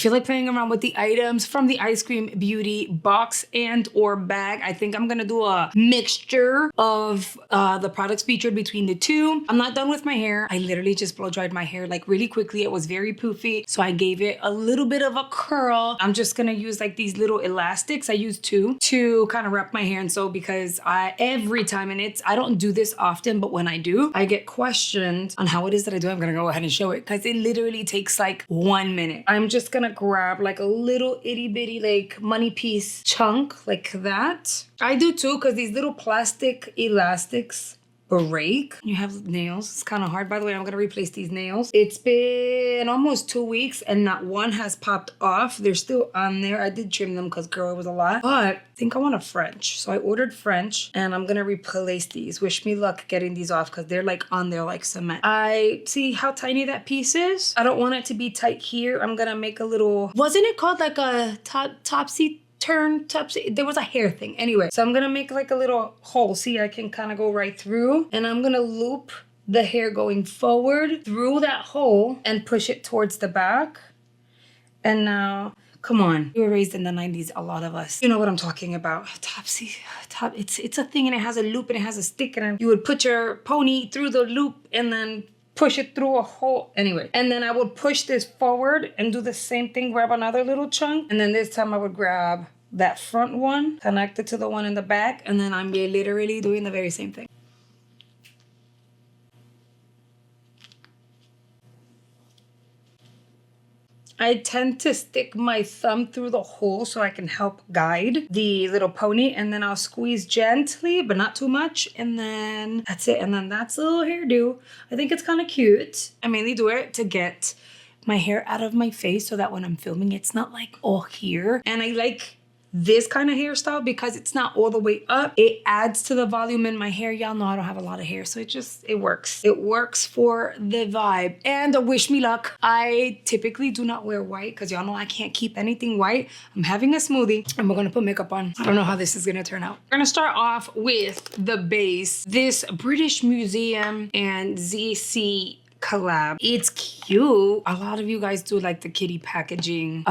feel like playing around with the items from the Eyescream Beauty box and or bag. I think I'm gonna do a mixture of the products featured between the two. I'm not done with my hair. I literally just blow dried my hair like really quickly. It was very poofy, so I gave it a little bit of a curl. I'm just gonna use like these little elastics. I use two to kind of wrap my hair. And so because every time, and I don't do this often, but when I do, I get questioned on how it is that I do. I'm gonna go ahead and show it because it literally takes like 1 minute. I'm just gonna grab like a little itty bitty like money piece chunk like that. I do too, because these little plastic elastics break. You have nails. It's kind of hard. By the way, I'm gonna replace these nails. It's been almost 2 weeks and not one has popped off. They're still on there. I did trim them because girl, it was a lot. But I think I want a French. So I ordered French and I'm gonna replace these. Wish me luck getting these off because they're like on there like cement. I see how tiny that piece is. I don't want it to be tight here. I'm gonna make a little, wasn't it called like a topsy turn topsy? There was a hair thing. Anyway, so I'm gonna make like a little hole. See, I can kind of go right through and I'm gonna loop the hair going forward through that hole and push it towards the back. And now, come on. We were raised in the 90s, a lot of us. You know what I'm talking about. It's a thing and it has a loop and it has a stick and you would put your pony through the loop and then push it through a hole. Anyway, and then I would push this forward and do the same thing, grab another little chunk. And then this time I would grab that front one, connect it to the one in the back. And then I'm literally doing the very same thing. I tend to stick my thumb through the hole so I can help guide the little pony, and then I'll squeeze gently, but not too much. And then that's it. And then that's a little hairdo. I think it's kind of cute. I mainly do it to get my hair out of my face so that when I'm filming, it's not like all here. And I like this kind of hairstyle because it's not all the way up. It adds to the volume in my hair. Y'all know I don't have a lot of hair, so it works. It works for the vibe. And wish me luck. I typically do not wear white because y'all know I can't keep anything white. I'm having a smoothie and we're gonna put makeup on. I don't know how this is gonna turn out. We're gonna start off with the base. This British Museum and ZC collab. It's cute. A lot of you guys do like the kitty packaging.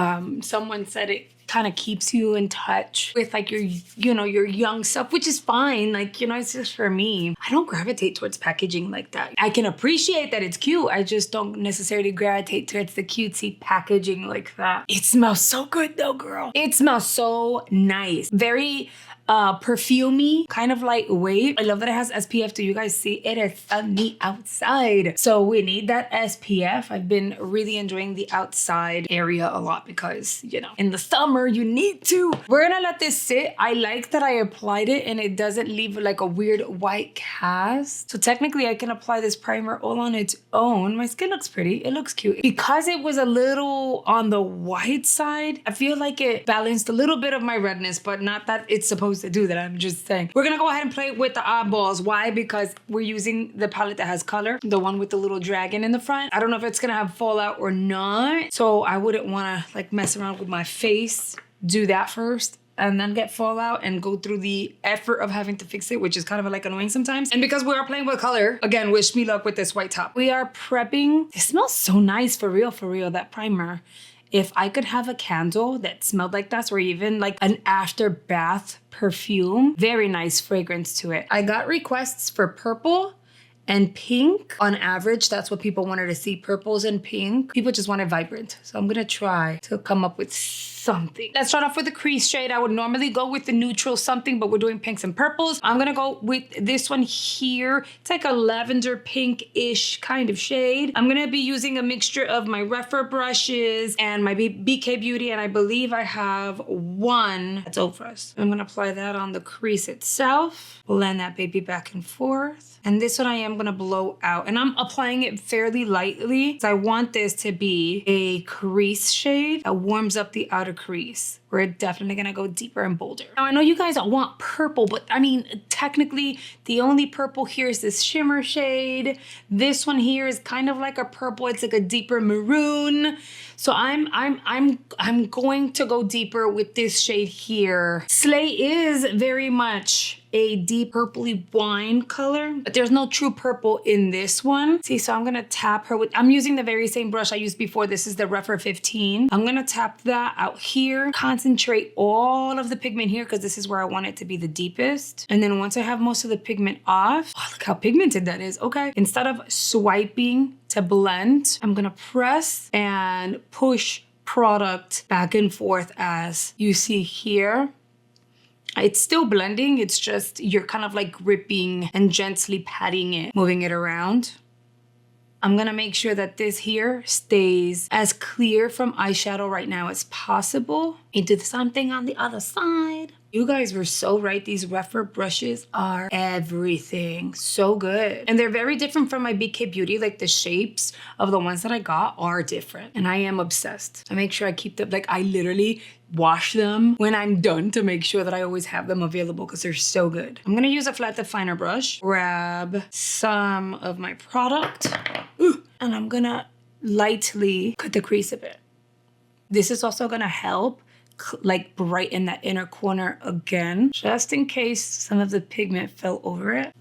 Someone said it kind of keeps you in touch with like your young self, which is fine. Like, it's just for me. I don't gravitate towards packaging like that. I can appreciate that it's cute. I just don't necessarily gravitate towards the cutesy packaging like that. It smells so good though, girl. It smells so nice. Very perfumey, kind of lightweight. I love that it has SPF. Do you guys see? It is sunny outside, so we need that SPF. I've been really enjoying the outside area a lot because, in the summer you need to. We're gonna let this sit. I like that I applied it and it doesn't leave like a weird white cast. So technically I can apply this primer all on its own. My skin looks pretty. It looks cute. Because it was a little on the white side, I feel like it balanced a little bit of my redness, but not that it's supposed to do that. I'm just saying. We're gonna go ahead and play with the eyeballs. Why? Because we're using the palette that has color, the one with the little dragon in the front. I don't know if it's gonna have fallout or not, so I wouldn't want to like mess around with my face. Do that first and then get fallout and go through the effort of having to fix it, which is kind of like annoying sometimes. And because we are playing with color, again, wish me luck with this white top. We are prepping. It smells so nice, for real, that primer. If I could have a candle that smelled like that, or even like an after bath perfume, very nice fragrance to it. I got requests for purple and pink. On average, that's what people wanted to see, purples and pink. People just wanted vibrant. So I'm gonna try to come up with something. Let's start off with the crease shade. I would normally go with the neutral something, but we're doing pinks and purples. I'm gonna go with this one here. It's like a lavender pink-ish kind of shade. I'm gonna be using a mixture of my Refer brushes and my BK Beauty, and I believe I have one that's over us. I'm gonna apply that on the crease itself. Blend that baby back and forth. And this one I am gonna blow out. And I'm applying it fairly lightly because I want this to be a crease shade that warms up the outer crease. We're definitely gonna go deeper and bolder. Now I know you guys want purple, but I mean, technically the only purple here is this shimmer shade. This one here is kind of like a purple. It's like a deeper maroon. So I'm going to go deeper with this shade here. Slay is very much a deep purpley wine color, but there's no true purple in this one. See, so I'm gonna tap her with, I'm using the very same brush I used before. This is the Refer 15. I'm gonna tap that out here, concentrate all of the pigment here because this is where I want it to be the deepest. And then once I have most of the pigment off, oh, look how pigmented that is. Okay, instead of swiping to blend, I'm gonna press and push product back and forth as you see here. It's still blending, it's just you're kind of like gripping and gently patting it, moving it around. I'm gonna make sure that this here stays as clear from eyeshadow right now as possible. And do the same thing on the other side. You guys were so right. These Refer brushes are everything. So good. And they're very different from my BK Beauty. Like the shapes of the ones that I got are different. And I am obsessed. I make sure I keep them, like I literally wash them when I'm done to make sure that I always have them available because they're so good. I'm gonna use a flat definer brush, grab some of my product, and I'm gonna lightly cut the crease a bit. This is also gonna help like brighten that inner corner again, just in case some of the pigment fell over it.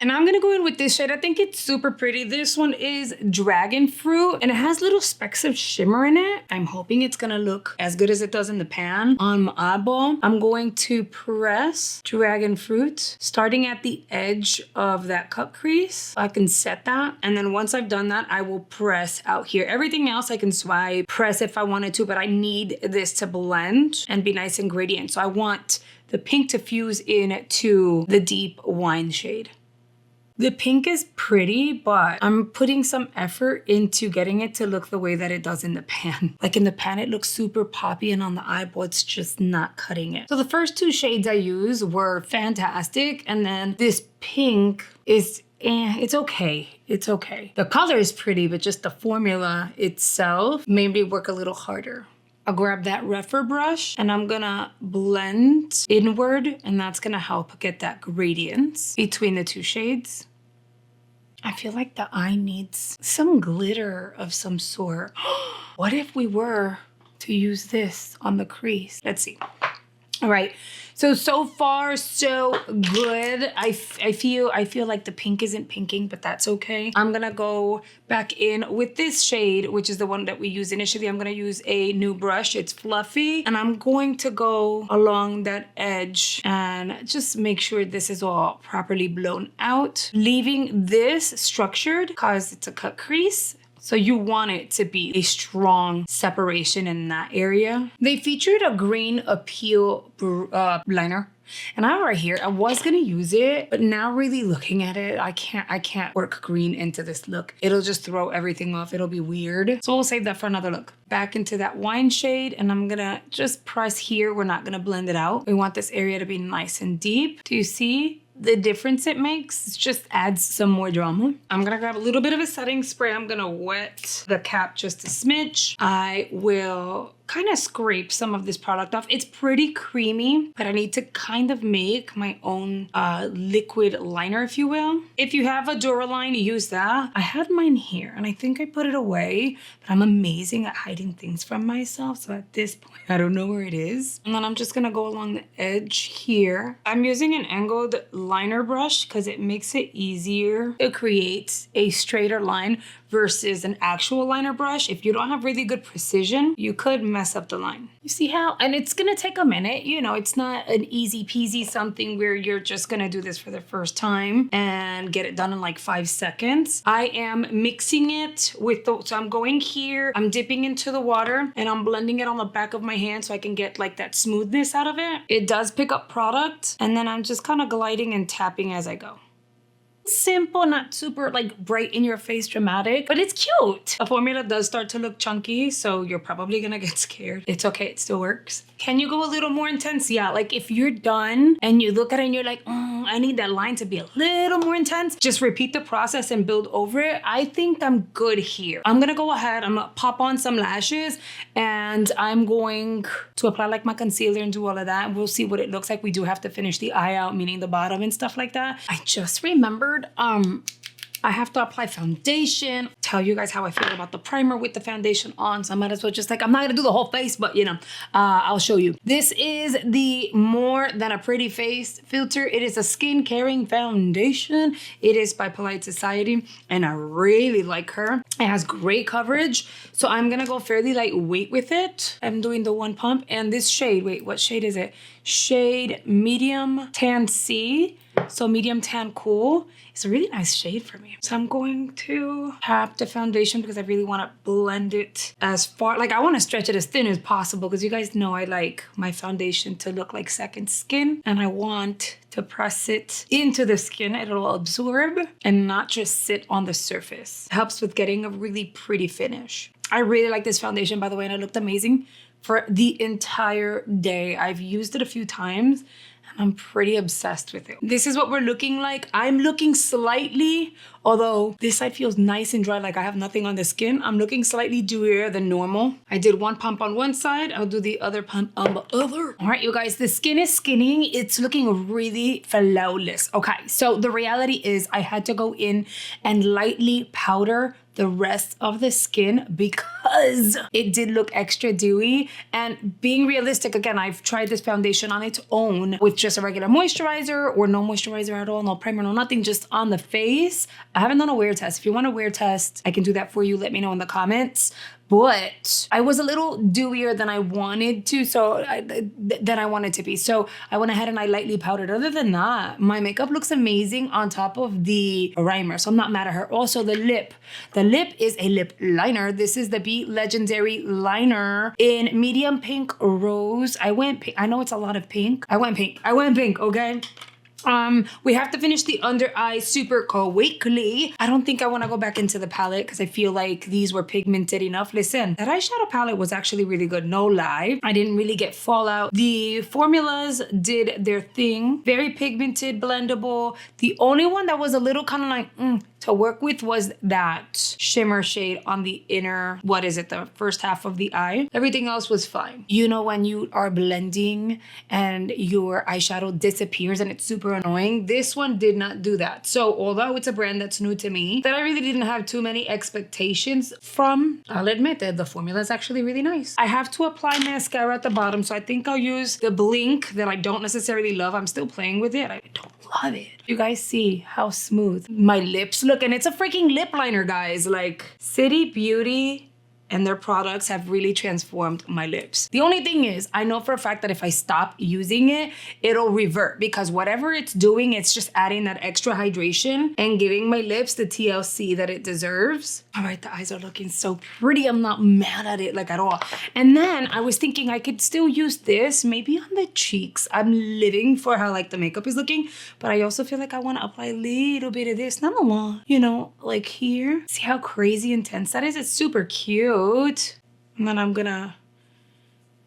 And I'm gonna go in with this shade. I think it's super pretty. This one is Dragon Fruit and it has little specks of shimmer in it. I'm hoping it's gonna look as good as it does in the pan. On my eyeball, I'm going to press Dragon Fruit, starting at the edge of that cut crease. I can set that. And then once I've done that, I will press out here. Everything else I can swipe, press if I wanted to, but I need this to blend and be nice and gradient. So I want the pink to fuse in to the deep wine shade. The pink is pretty, but I'm putting some effort into getting it to look the way that it does in the pan. Like in the pan, it looks super poppy, and on the eyeball, it's just not cutting it. So the first two shades I used were fantastic, and then this pink is, it's okay. It's okay. The color is pretty, but just the formula itself made me work a little harder. I'll grab that Refer brush and I'm gonna blend inward, and that's gonna help get that gradient between the two shades. I feel like the eye needs some glitter of some sort. What if we were to use this on the crease? Let's see. All right, so far so good. I feel like the pink isn't pinking, but that's okay. I'm gonna go back in with this shade, which is the one that we used initially. I'm gonna use a new brush. It's fluffy, and I'm going to go along that edge and just make sure this is all properly blown out, leaving this structured because it's a cut crease. So you want it to be a strong separation in that area. They featured a green appeal liner. And I have it right here. I was gonna use it, but now really looking at it, I can't work green into this look. It'll just throw everything off. It'll be weird. So we'll save that for another look. Back into that wine shade, and I'm gonna just press here. We're not gonna blend it out. We want this area to be nice and deep. Do you see the difference it makes? It just adds some more drama. I'm gonna grab a little bit of a setting spray. I'm gonna wet the cap just a smidge. I will kind of scrape some of this product off. It's pretty creamy, but I need to kind of make my own liquid liner, if you will. If you have a Duraline, use that. I had mine here and I think I put it away, but I'm amazing at hiding things from myself. So at this point, I don't know where it is. And then I'm just gonna go along the edge here. I'm using an angled liner brush because it makes it easier to create a straighter line versus an actual liner brush. If you don't have really good precision, you could mess up the line. You see how? And it's gonna take a minute. You know, it's not an easy peasy something where you're just gonna do this for the first time and get it done in like 5 seconds. I am mixing it with so I'm going here, I'm dipping into the water and I'm blending it on the back of my hand so I can get like that smoothness out of it. It does pick up product, and then I'm just kind of gliding and tapping as I go. Simple, not super like bright in your face dramatic, but it's cute. The formula does start to look chunky, so you're probably gonna get scared. It's okay, it still works. Can you go a little more intense? Yeah, like if you're done and you look at it and you're like, I need that line to be a little more intense, just repeat the process and build over it. I think I'm good here. I'm gonna go ahead, I'm gonna pop on some lashes, and I'm going to apply like my concealer and do all of that. We'll see what it looks like. We do have to finish the eye out, meaning the bottom and stuff like that. I just remembered, I have to apply foundation, tell you guys how I feel about the primer with the foundation on. So I might as well just like, I'm not gonna do the whole face, but you know, I'll show you. This is the More Than a Pretty Face filter. It is a skin caring foundation. It is by Polite Society and I really like her. It has great coverage. So I'm gonna go fairly lightweight with it. I'm doing the one pump and this shade, wait, what shade is it? Shade Medium Tan C. So medium tan cool. It's a really nice shade for me. So I'm going to tap the foundation because I really want to blend it as far, like I want to stretch it as thin as possible because you guys know I like my foundation to look like second skin and I want to press it into the skin. It'll absorb and not just sit on the surface. It helps with getting a really pretty finish. I really like this foundation, by the way, and it looked amazing for the entire day. I've used it a few times. I'm pretty obsessed with it. This is what we're looking like. I'm looking slightly, although this side feels nice and dry, like I have nothing on the skin. I'm looking slightly dewier than normal. I did one pump on one side. I'll do the other pump on the other. All right, you guys, the skin is skinning. It's looking really flawless. Okay, so the reality is I had to go in and lightly powder the rest of the skin because it did look extra dewy. And being realistic, again, I've tried this foundation on its own with just a regular moisturizer or no moisturizer at all, no primer, no nothing, just on the face. I haven't done a wear test. If you want a wear test, I can do that for you. Let me know in the comments. But I was a little dewier than I wanted to, than I wanted to be. So I went ahead and I lightly powdered. Other than that, my makeup looks amazing on top of the primer. So I'm not mad at her. Also the lip. The lip is a lip liner. This is the Be Legendary liner in medium pink rose. I went pink. I know it's a lot of pink. I went pink, okay? We have to finish the under eye super quickly. I don't think I want to go back into the palette because I feel like these were pigmented enough. Listen, that eyeshadow palette was actually really good, no lie. I didn't really get fallout. The formulas did their thing. Very pigmented, blendable. The only one that was a little kind of like, to work with was that shimmer shade on the inner, the first half of the eye. Everything else was fine. You know when you are blending and your eyeshadow disappears and it's super annoying? This one did not do that. So although it's a brand that's new to me, that I really didn't have too many expectations from, I'll admit that the formula is actually really nice. I have to apply mascara at the bottom, so I think I'll use the Blink that I don't necessarily love. I'm still playing with it. I don't love it. You guys see how smooth my lips look, and it's a freaking lip liner, guys. Like City Beauty and their products have really transformed my lips. The only thing is, I know for a fact that if I stop using it, it'll revert because whatever it's doing, it's just adding that extra hydration and giving my lips the TLC that it deserves. All right, the eyes are looking so pretty. I'm not mad at it like at all. And then I was thinking I could still use this maybe on the cheeks. I'm living for how like the makeup is looking, but I also feel like I want to apply a little bit of this, not a lot, you know, like here. See how crazy intense that is? It's super cute. And then I'm gonna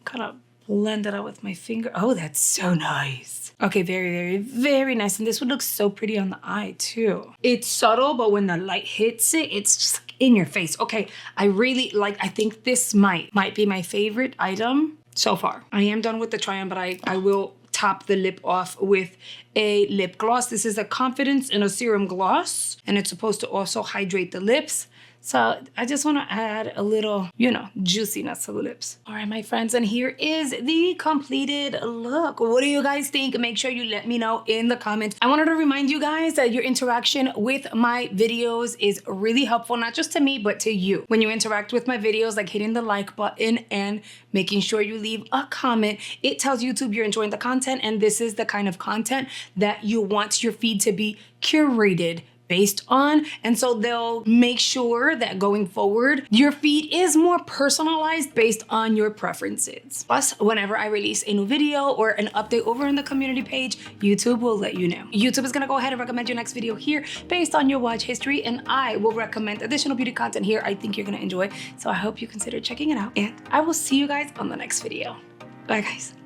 kind of blend it out with my finger. Oh, that's so nice. Okay, very, very, very nice. And this would look so pretty on the eye too. It's subtle, but when the light hits it, it's just like in your face. Okay, I really like, I think this might be my favorite item so far. I am done with the try-on, but I will top the lip off with a lip gloss. This is a Confidence in a Serum Gloss, and it's supposed to also hydrate the lips. So I just want to add a little, you know, juiciness to the lips. All right, my friends, and here is the completed look. What do you guys think? Make sure you let me know in the comments. I wanted to remind you guys that your interaction with my videos is really helpful, not just to me, but to you. When you interact with my videos, like hitting the like button and making sure you leave a comment, it tells YouTube you're enjoying the content, and this is the kind of content that you want your feed to be curated based on. And so they'll make sure that going forward, your feed is more personalized based on your preferences. Plus, whenever I release a new video or an update over in the community page, YouTube will let you know. YouTube is gonna go ahead and recommend your next video here based on your watch history, and I will recommend additional beauty content here I think you're gonna enjoy. So I hope you consider checking it out, and I will see you guys on the next video. Bye guys.